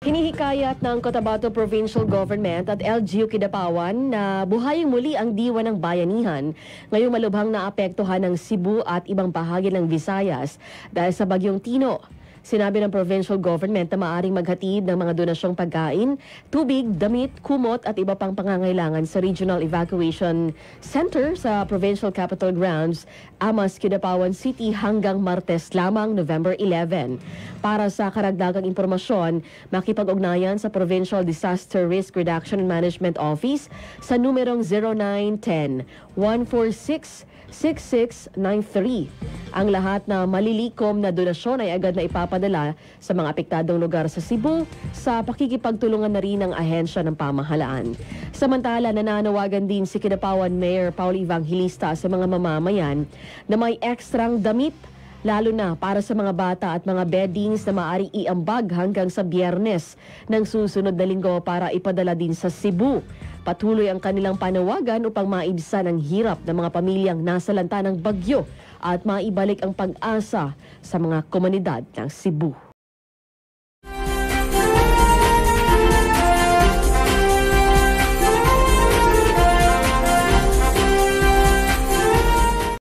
Hinihikayat ng Cotabato Provincial Government at LGU Kidapawan na buhayin muli ang diwa ng bayanihan ngayong malubhang naapektuhan ng Cebu at ibang bahagi ng Visayas dahil sa bagyong Tino. Sinabi ng provincial government na maaaring maghatid ng mga donasyong pagkain, tubig, damit, kumot at iba pang pangangailangan sa Regional Evacuation Center sa Provincial Capital Grounds, Amas, Kidapawan City hanggang Martes lamang, November 11. Para sa karagdagang impormasyon, makipag-ugnayan sa Provincial Disaster Risk Reduction and Management Office sa numerong 0910-146-6693. Ang lahat na malilikom na donasyon ay agad na ipapadala sa mga apektadong lugar sa Cebu sa pakikipagtulungan na rin ng ahensya ng pamahalaan. Samantala, nananawagan din si Kidapawan Mayor Paul Evangelista sa mga mamamayan na may ekstrang damit lalo na para sa mga bata at mga beddings na maaaring iambag hanggang sa Biyernes ng susunod na linggo para ipadala din sa Cebu. Patuloy ang kanilang panawagan upang maibsan ang hirap ng mga pamilyang nasalanta ng bagyo at maibalik ang pag-asa sa mga komunidad ng Cebu.